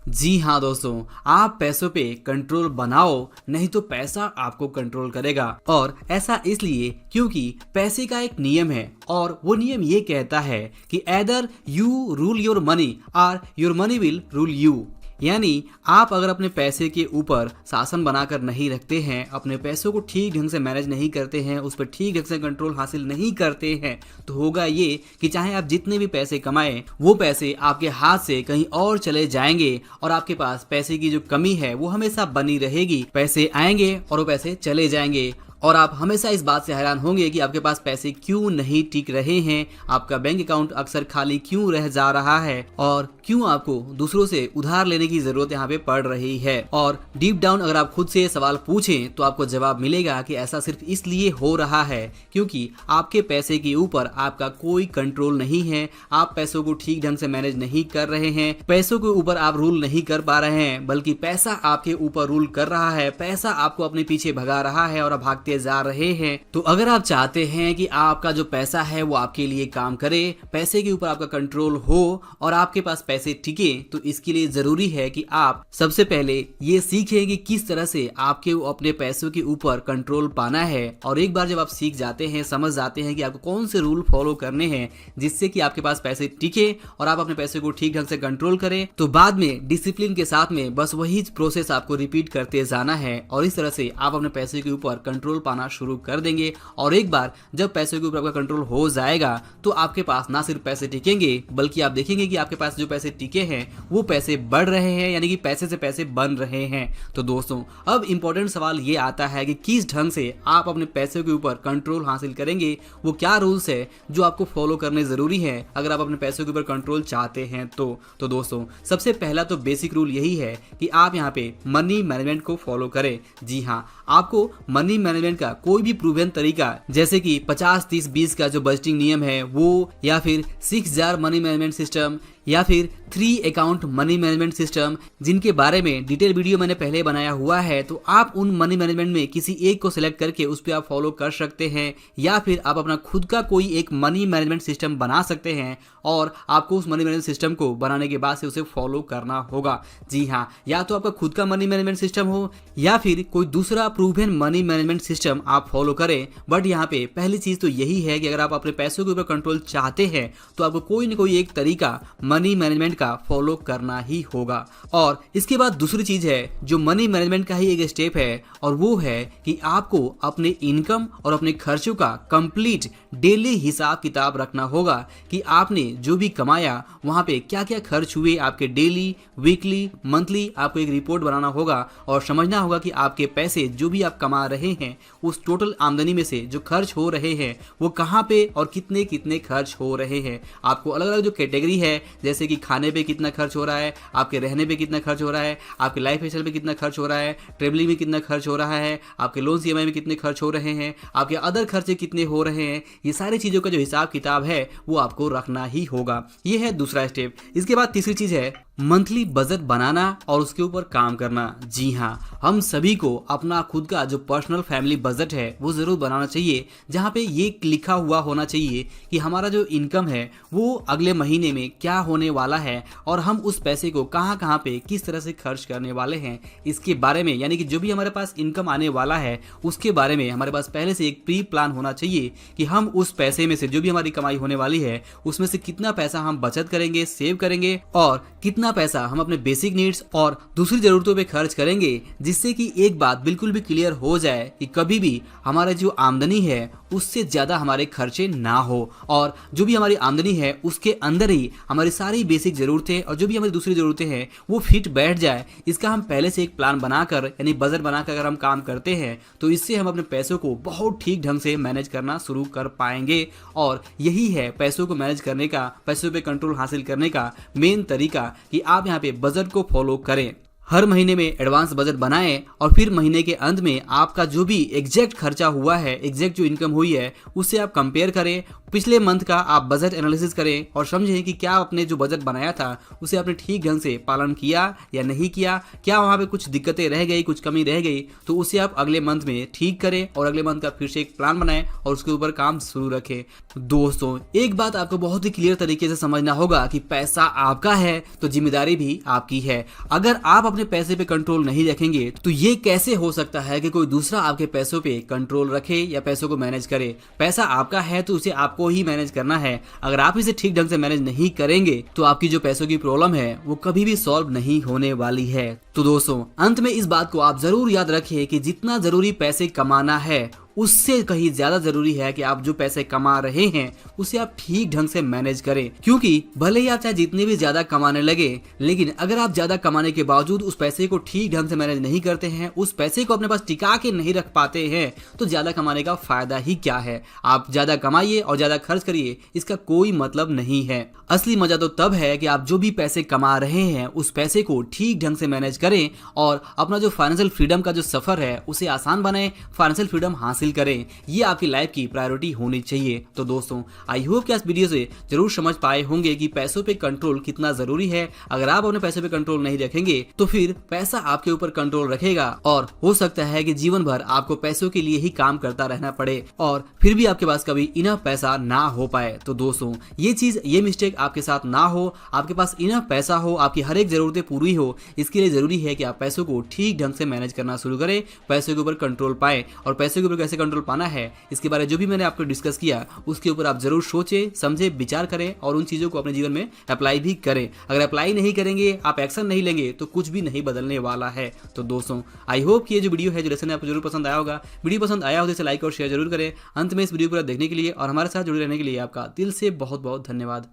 जी हाँ दोस्तों, आप पैसों पे कंट्रोल बनाओ, नहीं तो पैसा आपको कंट्रोल करेगा। और ऐसा इसलिए क्योंकि पैसे का एक नियम है और वो नियम ये कहता है कि either you rule your money और your money will rule you. यानी आप अगर अपने पैसे के ऊपर शासन बनाकर नहीं रखते हैं, अपने पैसों को ठीक ढंग से मैनेज नहीं करते हैं, उस पर ठीक ढंग से कंट्रोल हासिल नहीं करते हैं, तो होगा ये कि चाहे आप जितने भी पैसे कमाएं, वो पैसे आपके हाथ से कहीं और चले जाएंगे और आपके पास पैसे की जो कमी है वो हमेशा बनी रहेगी। पैसे आएंगे और वो पैसे चले जाएंगे और आप हमेशा इस बात से हैरान होंगे कि आपके पास पैसे क्यों नहीं टिक रहे हैं, आपका बैंक अकाउंट अक्सर खाली क्यों रह जा रहा है और क्यों आपको दूसरों से उधार लेने की जरूरत यहाँ पे पड़ रही है। और डीप डाउन अगर आप खुद से ये सवाल पूछें तो आपको जवाब मिलेगा कि ऐसा सिर्फ इसलिए हो रहा है क्योंकि आपके पैसे के ऊपर आपका कोई कंट्रोल नहीं है, आप पैसों को ठीक ढंग से मैनेज नहीं कर रहे हैं, पैसों के ऊपर आप रूल नहीं कर पा रहे हैं, बल्कि पैसा आपके ऊपर रूल कर रहा है, पैसा आपको अपने पीछे भगा रहा है और आप भागते जा रहे हैं। तो अगर आप चाहते हैं कि आपका जो पैसा है वो आपके लिए काम करे, पैसे के ऊपर आपका कंट्रोल हो और आपके पास पैसे टिके, तो इसके लिए जरूरी है कि आप सबसे पहले ये सीखें कि किस तरह से आपके अपने पैसों के ऊपर कंट्रोल पाना है। और एक बार जब आप सीख जाते हैं, समझ जाते हैं कि आपको कौन से रूल फॉलो करने हैं जिससे कि आपके पास पैसे टिके और आप अपने पैसे को ठीक ढंग से कंट्रोल करें, तो बाद में डिसिप्लिन के साथ में बस वही प्रोसेस आपको रिपीट करते जाना है और इस तरह से आप अपने पैसे के ऊपर कंट्रोल पाना शुरू कर देंगे। और एक बार जब पैसे के ऊपर आपका कंट्रोल हो जाएगा तो आपके पास ना सिर्फ पैसे टिकेंगे बल्कि आप देखेंगे कि आपके पास जो पैसे टिके हैं वो पैसे बढ़ रहे हैं, यानी कि पैसे से पैसे बन रहे हैं। तो दोस्तों, अब इंपॉर्टेंट सवाल ये आता है कि किस ढंग से आप अपने पैसे के ऊपर कंट्रोल हासिल करेंगे, वो क्या रूल्स है जो आपको फॉलो करने जरूरी है अगर आप अपने पैसों के ऊपर कंट्रोल चाहते हैं। तो दोस्तों, सबसे पहला तो बेसिक रूल यही है कि आप यहाँ पे मनी मैनेजमेंट को फॉलो करें। जी हाँ, आपको मनी मैनेजमेंट का कोई भी प्रूवन तरीका जैसे कि 50-30-20 का जो बजटिंग नियम है वो, या फिर 6 जार मनी मैनेजमेंट सिस्टम, या फिर 3 अकाउंट मनी मैनेजमेंट सिस्टम, जिनके बारे में डिटेल वीडियो मैंने पहले बनाया हुआ है, तो आप उन मनी मैनेजमेंट में किसी एक को सिलेक्ट करके उस पर आप फॉलो कर सकते हैं, या फिर आप अपना खुद का कोई एक मनी मैनेजमेंट सिस्टम बना सकते हैं और आपको उस मनी मैनेजमेंट सिस्टम को बनाने के बाद से उसे फॉलो करना होगा। जी हाँ, या तो आपका खुद का मनी मैनेजमेंट सिस्टम हो या फिर कोई दूसरा प्रूवन मनी मैनेजमेंट सिस्टम आप फॉलो करें। बट यहाँ पे पहली चीज तो यही है कि अगर आप अपने पैसों के ऊपर कंट्रोल चाहते हैं तो आपको कोई न कोई एक तरीका मनी मैनेजमेंट का फॉलो करना ही होगा। और इसके बाद दूसरी चीज है जो मनी मैनेजमेंट का ही एक स्टेप है, और वो है कि आपको अपने इनकम और अपने खर्चों का कंप्लीट डेली हिसाब किताब रखना होगा कि आपने जो भी कमाया वहां पे क्या क्या खर्च हुए, आपके डेली, वीकली, मंथली आपको एक रिपोर्ट बनाना होगा और समझना होगा कि आपके पैसे जो भी आप कमा रहे हैं उस टोटल आमदनी में से जो खर्च हो रहे हैं वो कहाँ पे और कितने कितने खर्च हो रहे हैं। आपको अलग अलग जो कैटेगरी है, जैसे कि खाने पे कितना खर्च हो रहा है, आपके रहने पे कितना खर्च हो रहा है, आपके लाइफ स्टाइल पे कितना खर्च हो रहा है, ट्रेवलिंग में कितना खर्च हो रहा है, आपके लोन ईएमआई में कितने खर्च हो रहे हैं, आपके अदर खर्चे कितने हो रहे हैं, ये सारी चीज़ों का जो हिसाब किताब है वो आपको रखना ही होगा। ये है दूसरा स्टेप। इसके बाद तीसरी चीज़ है मंथली बजट बनाना और उसके ऊपर काम करना। जी हाँ, हम सभी को अपना खुद का जो पर्सनल फैमिली बजट है वो ज़रूर बनाना चाहिए, जहाँ पे ये लिखा हुआ होना चाहिए कि हमारा जो इनकम है वो अगले महीने में क्या होने वाला है और हम उस पैसे को कहाँ कहाँ पे किस तरह से खर्च करने वाले हैं, इसके बारे में, यानी कि जो भी हमारे पास इनकम आने वाला है उसके बारे में हमारे पास पहले से एक प्री प्लान होना चाहिए कि हम उस पैसे में से, जो भी हमारी कमाई होने वाली है उसमें से कितना पैसा हम बचत करेंगे, सेव करेंगे और कितना पैसा हम अपने बेसिक नीड्स और दूसरी जरूरतों पे खर्च करेंगे, जिससे कि एक बात बिल्कुल भी क्लियर हो जाए कि कभी भी हमारा जो आमदनी है उससे ज्यादा हमारे खर्चे ना हो और जो भी हमारी आमदनी है उसके अंदर ही हमारी सारी बेसिक जरूरतें और जो भी हमारी दूसरी जरूरतें हैं वो फिट बैठ जाए। इसका हम पहले से एक प्लान बनाकर, यानी बजट बनाकर अगर हम काम करते हैं तो इससे हम अपने पैसों को बहुत ठीक ढंग से मैनेज करना शुरू कर पाएंगे। और यही है पैसों को मैनेज करने का, पैसों पे कंट्रोल हासिल करने का मेन तरीका कि आप यहाँ पे बजट को फॉलो करें। हर महीने में एडवांस बजट बनाएं और फिर महीने के अंत में आपका जो भी एग्जैक्ट खर्चा हुआ है, एग्जैक्ट जो इनकम हुई है उससे आप कंपेयर करें, पिछले मंथ का आप बजट एनालिसिस करें और समझें कि क्या आपने जो बजट बनाया था उसे आपने ठीक ढंग से पालन किया या नहीं किया, क्या वहाँ पे कुछ दिक्कतें रह गई, कुछ कमी रह गई, तो उसे आप अगले मंथ में ठीक करें और अगले मंथ का फिर से एक प्लान बनाएं और उसके ऊपर काम शुरू रखें। दोस्तों, एक बात आपको बहुत ही क्लियर तरीके से समझना होगा कि पैसा आपका है तो जिम्मेदारी भी आपकी है। अगर आप अपने पैसे पे कंट्रोल नहीं रखेंगे तो ये कैसे हो सकता है कि कोई दूसरा आपके पैसों पे कंट्रोल रखे या पैसों को मैनेज करे। पैसा आपका है तो उसे आपको ही मैनेज करना है। अगर आप इसे ठीक ढंग से मैनेज नहीं करेंगे तो आपकी जो पैसों की प्रॉब्लम है वो कभी भी सॉल्व नहीं होने वाली है। तो दोस्तों, अंत में इस बात को आप जरूर याद रखिए कि जितना जरूरी पैसे कमाना है उससे कहीं ज्यादा जरूरी है कि आप जो पैसे कमा रहे हैं उसे आप ठीक ढंग से मैनेज करें। क्योंकि भले ही आप चाहे जितने भी ज्यादा कमाने लगे, लेकिन अगर आप ज्यादा कमाने के बावजूद उस पैसे को ठीक ढंग से मैनेज नहीं करते हैं, उस पैसे को अपने पास टिका के नहीं रख पाते हैं, तो ज्यादा कमाने का फायदा ही क्या है। आप ज्यादा कमाइए और ज्यादा खर्च करिए, इसका कोई मतलब नहीं है। असली मजा तो तब है कि आप जो भी पैसे कमा रहे हैं उस पैसे को ठीक ढंग से मैनेज करें और अपना जो फाइनेंशियल फ्रीडम का जो सफर है उसे आसान बनाएं, फाइनेंशियल फ्रीडम हासिल करें। ये आपकी लाइफ की प्रायोरिटी होनी चाहिए। तो दोस्तों, आई होप कि इस वीडियो से जरूर समझ पाए होंगे कि पैसों पे कंट्रोल कितना जरूरी है। अगर आप अपने पैसे पे कंट्रोल नहीं रखेंगे तो फिर पैसा आपके ऊपर कंट्रोल रखेगा और हो सकता है कि जीवन भर आपको पैसों के लिए ही काम करता रहना पड़े और फिर भी आपके पास कभी इनफ पैसा ना हो पाए। तो दोस्तों, ये मिस्टेक आपके साथ ना हो, आपके पास इनफ पैसा हो, आपकी हर एक जरूरतें पूरी हो। इसके लिए जरूरी है कि आप पैसों को ठीक ढंग से मैनेज करना शुरू करें, पैसों के ऊपर कंट्रोल पाए। और पैसों के ऊपर कैसे कंट्रोल पाना है इसके बारे में जो भी मैंने आपको डिस्कस किया उसके ऊपर आप जरूर सोचें, समझें, विचार करें और उन चीजों को अपने जीवन में अप्लाई भी करें। अगर अप्लाई नहीं करेंगे, आप एक्शन नहीं लेंगे तो कुछ भी नहीं बदलने वाला है। तो दोस्तों, आई होप कि ये जो वीडियो है, जो लेसन है, आपको जरूर पसंद आया होगा। वीडियो पसंद आया हो तो इसे लाइक और शेयर जरूर करें। अंत में इस वीडियो को देखने के लिए और हमारे साथ जुड़े रहने के लिए आपका दिल से बहुत बहुत धन्यवाद।